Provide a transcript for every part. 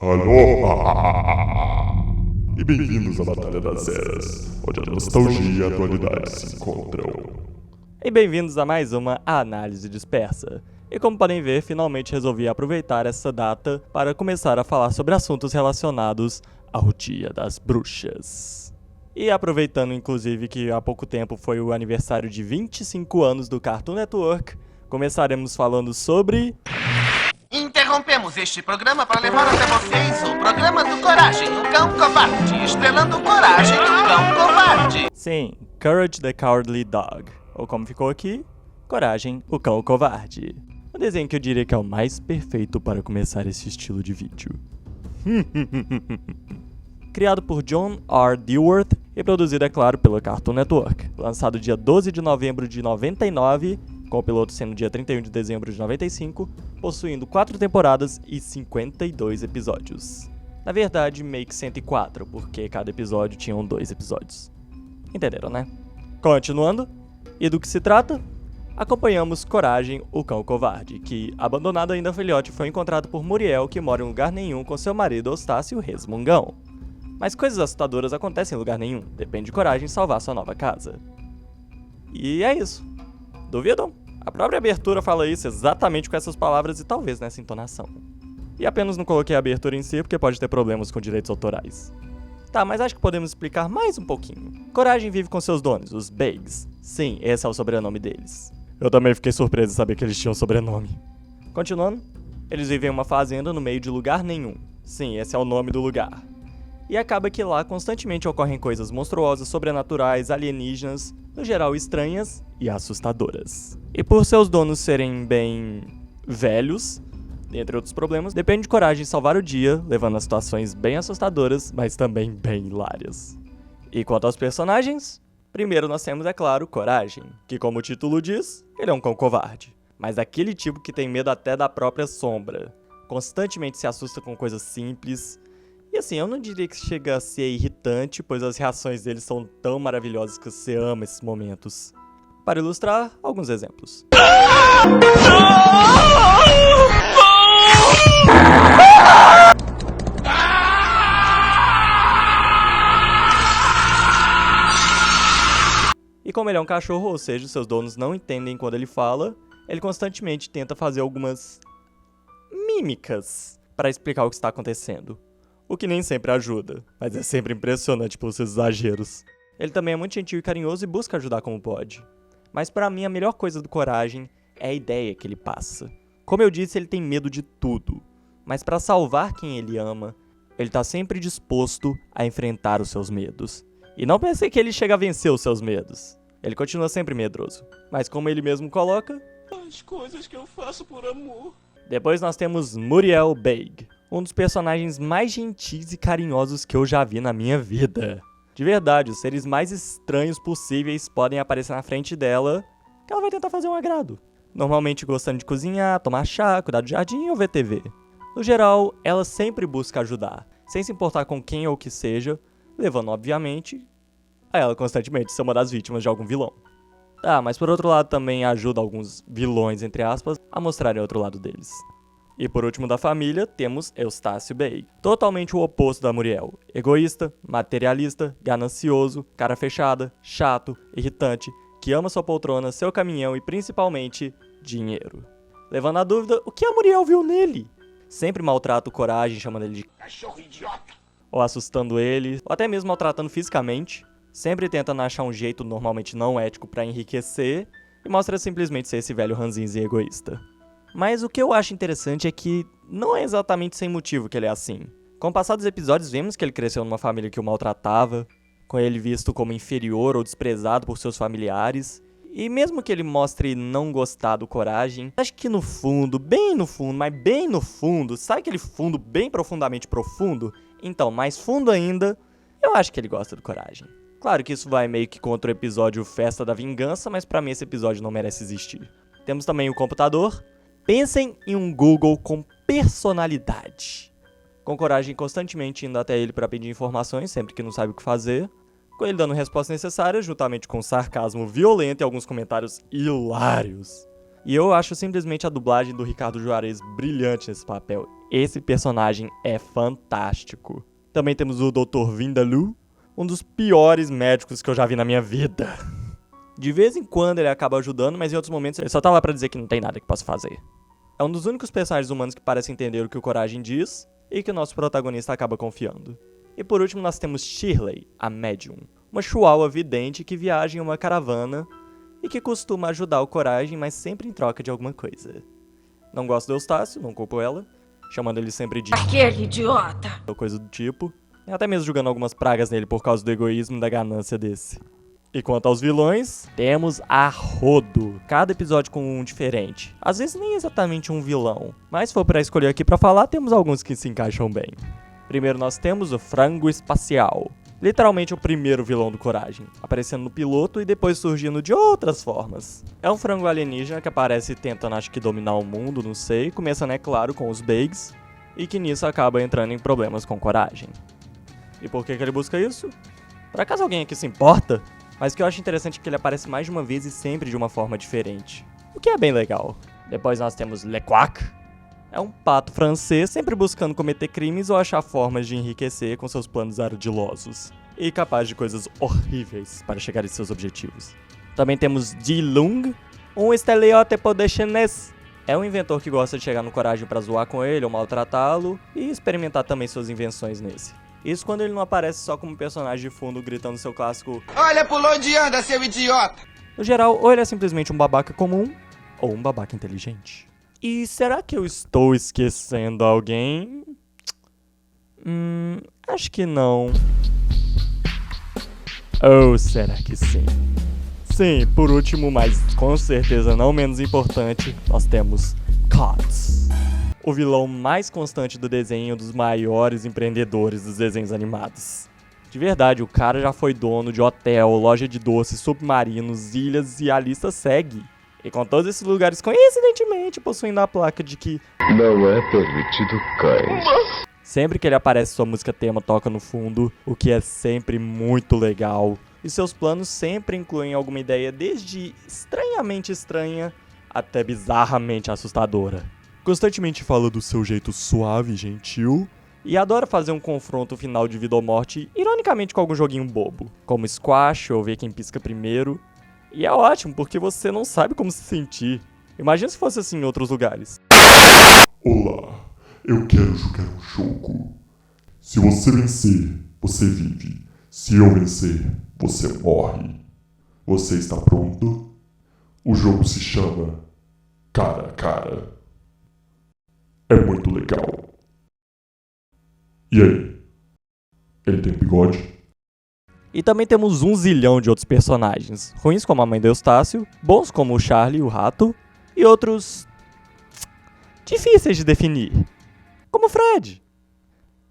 Aloha! E bem-vindos à Batalha das Eras, onde a nostalgia e a atualidade se encontram. E bem-vindos a mais uma Análise Dispersa. E como podem ver, finalmente resolvi aproveitar essa data para começar a falar sobre assuntos relacionados ao Dia das Bruxas. E aproveitando inclusive que há pouco tempo foi o aniversário de 25 anos do Cartoon Network, começaremos falando sobre... Interrompemos este programa para levar até vocês o programa do Coragem, o Cão Covarde, estrelando Coragem, o Cão Covarde. Sim, Courage the Cowardly Dog, ou como ficou aqui, Coragem, o Cão Covarde. Um desenho que eu diria que é o mais perfeito para começar esse estilo de vídeo. Criado por John R. Dilworth e produzido, é claro, pela Cartoon Network. Lançado dia 12 de novembro de 99, com o piloto sendo dia 31 de dezembro de 95, possuindo 4 temporadas e 52 episódios. Na verdade, meio que 104, porque cada episódio tinham 2 episódios. Entenderam, né? Continuando, e do que se trata? Acompanhamos Coragem, o Cão Covarde, que, abandonado ainda filhote, foi encontrado por Muriel, que mora em lugar nenhum com seu marido Eustácio Resmungão. Mas coisas assustadoras acontecem em lugar nenhum, depende de Coragem salvar sua nova casa. E é isso. Duvidam? A própria abertura fala isso exatamente com essas palavras e talvez nessa entonação. E apenas não coloquei a abertura em si porque pode ter problemas com direitos autorais. Tá, mas acho que podemos explicar mais um pouquinho. Coragem vive com seus donos, os Beigs. Sim, esse é o sobrenome deles. Eu também fiquei surpreso de saber que eles tinham sobrenome. Continuando, eles vivem em uma fazenda no meio de lugar nenhum. Sim, esse é o nome do lugar. E acaba que lá constantemente ocorrem coisas monstruosas, sobrenaturais, alienígenas, no geral estranhas e assustadoras. E por seus donos serem bem velhos, entre outros problemas, depende de Coragem salvar o dia, levando a situações bem assustadoras, mas também bem hilárias. E quanto aos personagens, primeiro nós temos, é claro, Coragem, que como o título diz, ele é um cão covarde, mas daquele tipo que tem medo até da própria sombra, constantemente se assusta com coisas simples. E assim, eu não diria que chega a ser irritante, pois as reações dele são tão maravilhosas que você ama esses momentos. Para ilustrar, alguns exemplos. E como ele é um cachorro, ou seja, seus donos não entendem quando ele fala, ele constantemente tenta fazer algumas mímicas para explicar o que está acontecendo. O que nem sempre ajuda, mas é sempre impressionante pelos seus exageros. Ele também é muito gentil e carinhoso e busca ajudar como pode. Mas pra mim a melhor coisa do Coragem é a ideia que ele passa. Como eu disse, ele tem medo de tudo, mas pra salvar quem ele ama, ele tá sempre disposto a enfrentar os seus medos. E não pensei que ele chega a vencer os seus medos. Ele continua sempre medroso, mas como ele mesmo coloca... As coisas que eu faço por amor. Depois nós temos Muriel Beig, um dos personagens mais gentis e carinhosos que eu já vi na minha vida. De verdade, os seres mais estranhos possíveis podem aparecer na frente dela, que ela vai tentar fazer um agrado. Normalmente gostando de cozinhar, tomar chá, cuidar do jardim ou ver TV. No geral, ela sempre busca ajudar, sem se importar com quem ou o que seja, levando, obviamente, a ela constantemente ser uma das vítimas de algum vilão. Tá, mas por outro lado também ajuda alguns vilões, entre aspas, a mostrarem outro lado deles. E por último da família, temos Eustácio Beig, totalmente o oposto da Muriel. Egoísta, materialista, ganancioso, cara fechada, chato, irritante, que ama sua poltrona, seu caminhão e principalmente, dinheiro. Levando a dúvida, o que a Muriel viu nele? Sempre maltrata o Coragem, chamando ele de Cachorro idiota. ou assustando ele, ou até mesmo maltratando fisicamente. Sempre tentando achar um jeito normalmente não ético pra enriquecer, e mostra simplesmente ser esse velho ranzinza e egoísta. Mas o que eu acho interessante é que não é exatamente sem motivo que ele é assim. Com o passar dos episódios, vemos que ele cresceu numa família que o maltratava, com ele visto como inferior ou desprezado por seus familiares. E mesmo que ele mostre não gostar do Coragem, acho que no fundo, bem no fundo, mas bem no fundo, sabe aquele fundo bem profundamente profundo? Então, mais fundo ainda, eu acho que ele gosta do Coragem. Claro que isso vai meio que contra o episódio Festa da Vingança, mas pra mim esse episódio não merece existir. Temos também o computador. Pensem em um Google com personalidade. Com Coragem constantemente indo até ele para pedir informações, sempre que não sabe o que fazer. Com ele dando respostas necessárias, juntamente com sarcasmo violento e alguns comentários hilários. E eu acho simplesmente a dublagem do Ricardo Juarez brilhante nesse papel. esse personagem é fantástico. Também temos o Dr. Vindaloo, um dos piores médicos que eu já vi na minha vida. De vez em quando ele acaba ajudando, mas em outros momentos ele só tá lá pra dizer que não tem nada que possa fazer. É um dos únicos personagens humanos que parece entender o que o Coragem diz e que o nosso protagonista acaba confiando. E por último nós temos Shirley, a médium, uma chihuahua vidente que viaja em uma caravana e que costuma ajudar o Coragem, mas sempre em troca de alguma coisa. Não gosto do Eustácio, não culpo ela, chamando ele sempre de aquele idiota, ou coisa do tipo, e até mesmo jogando algumas pragas nele por causa do egoísmo e da ganância desse. E quanto aos vilões, temos a rodo, cada episódio com um diferente. Às vezes nem exatamente um vilão, mas se for pra escolher aqui pra falar, temos alguns que se encaixam bem. Primeiro nós temos o Frango Espacial, literalmente o primeiro vilão do Coragem, aparecendo no piloto e depois surgindo de outras formas. É um frango alienígena que aparece tentando, acho que, dominar o mundo, não sei, começando, é claro, com os Beigs, e que nisso acaba entrando em problemas com Coragem. E por que ele busca isso? Por acaso alguém aqui se importa? Mas o que eu acho interessante é que ele aparece mais de uma vez e sempre de uma forma diferente, o que é bem legal. Depois nós temos Le Quack. É um pato francês sempre buscando cometer crimes ou achar formas de enriquecer com seus planos ardilosos, e capaz de coisas horríveis para chegar em seus objetivos. Também temos Di Lung, um estereótipo de chinês. É um inventor que gosta de chegar no Coragem para zoar com ele ou maltratá-lo e experimentar também suas invenções nesse. Isso quando ele não aparece só como personagem de fundo gritando seu clássico Olha por onde anda, seu idiota! No geral, ou ele é simplesmente um babaca comum, ou um babaca inteligente. E será que eu estou esquecendo alguém? Acho que não. Ou será que sim? Sim, por último, mas com certeza não menos importante, nós temos Katz, o vilão mais constante do desenho, dos maiores empreendedores dos desenhos animados. De verdade, o cara já foi dono de hotel, loja de doces, submarinos, ilhas e a lista segue. E com todos esses lugares coincidentemente possuindo a placa de que não é permitido cães. Sempre que ele aparece, sua música tema toca no fundo, o que é sempre muito legal. E seus planos sempre incluem alguma ideia desde estranhamente estranha até bizarramente assustadora. Constantemente fala do seu jeito suave e gentil, e adora fazer um confronto final de vida ou morte, ironicamente com algum joguinho bobo, como squash ou ver quem pisca primeiro. E é ótimo, porque você não sabe como se sentir. Imagina se fosse assim em outros lugares. Olá, eu quero jogar um jogo. Se você vencer, você vive. Se eu vencer, você morre. Você está pronto? O jogo se chama Cara a Cara. É muito legal. E aí? Ele tem bigode? E também temos um zilhão de outros personagens, ruins como a mãe do Eustácio, bons como o Charlie, o rato, e outros difíceis de definir, como o Fred.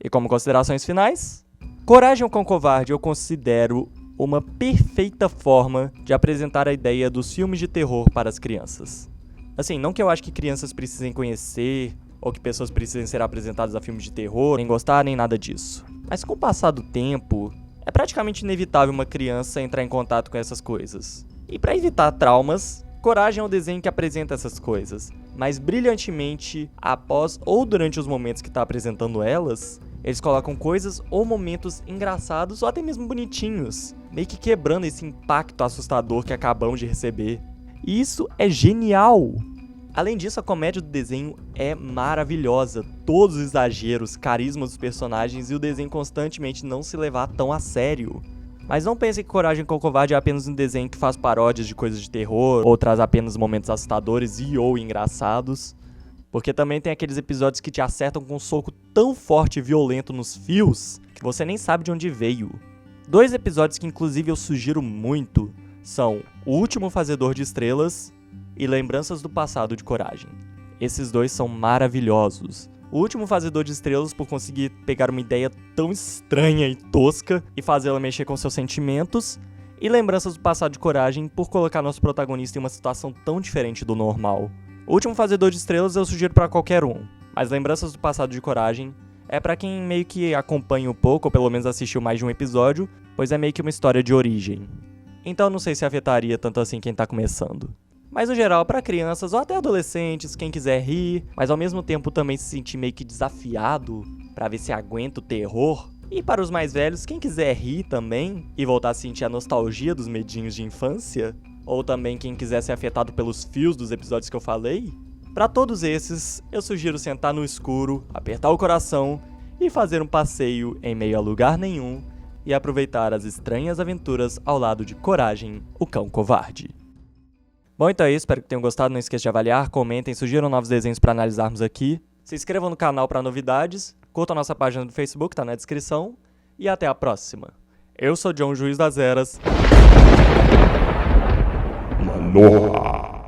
E como considerações finais, Coragem com Covarde eu considero uma perfeita forma de apresentar a ideia dos filmes de terror para as crianças. Assim, não que eu acho que crianças precisem conhecer, ou que pessoas precisem ser apresentadas a filmes de terror, nem gostar, nem nada disso. Mas com o passar do tempo, é praticamente inevitável uma criança entrar em contato com essas coisas. E para evitar traumas, Coragem é um desenho que apresenta essas coisas, mas brilhantemente, após ou durante os momentos que está apresentando elas, eles colocam coisas ou momentos engraçados ou até mesmo bonitinhos, meio que quebrando esse impacto assustador que acabamos de receber. E isso é genial! Além disso, a comédia do desenho é maravilhosa, todos os exageros, carisma dos personagens e o desenho constantemente não se levar tão a sério. Mas não pense que Coragem com Covarde é apenas um desenho que faz paródias de coisas de terror, ou traz apenas momentos assustadores e ou engraçados, porque também tem aqueles episódios que te acertam com um soco tão forte e violento nos fios, que você nem sabe de onde veio. 2 episódios que inclusive eu sugiro muito são O Último Fazedor de Estrelas e Lembranças do Passado de Coragem. Esses 2 são maravilhosos. O Último Fazedor de Estrelas por conseguir pegar uma ideia tão estranha e tosca e fazê-la mexer com seus sentimentos, e Lembranças do Passado de Coragem por colocar nosso protagonista em uma situação tão diferente do normal. O Último Fazedor de Estrelas eu sugiro pra qualquer um, mas Lembranças do Passado de Coragem é pra quem meio que acompanha um pouco, ou pelo menos assistiu mais de um episódio, pois é meio que uma história de origem. Então não sei se afetaria tanto assim quem tá começando. Mas no geral, para crianças ou até adolescentes, quem quiser rir, mas ao mesmo tempo também se sentir meio que desafiado para ver se aguenta o terror. E para os mais velhos, quem quiser rir também e voltar a sentir a nostalgia dos medinhos de infância, ou também quem quiser ser afetado pelos fios dos episódios que eu falei, para todos esses, eu sugiro sentar no escuro, apertar o coração e fazer um passeio em meio a lugar nenhum e aproveitar as estranhas aventuras ao lado de Coragem, o Cão Covarde. Bom, então é isso, espero que tenham gostado, não esqueça de avaliar, comentem, sugiram novos desenhos para analisarmos aqui, se inscrevam no canal para novidades, curtam a nossa página do Facebook, tá na descrição, e até a próxima. Eu sou John Juiz das Eras. Manoha!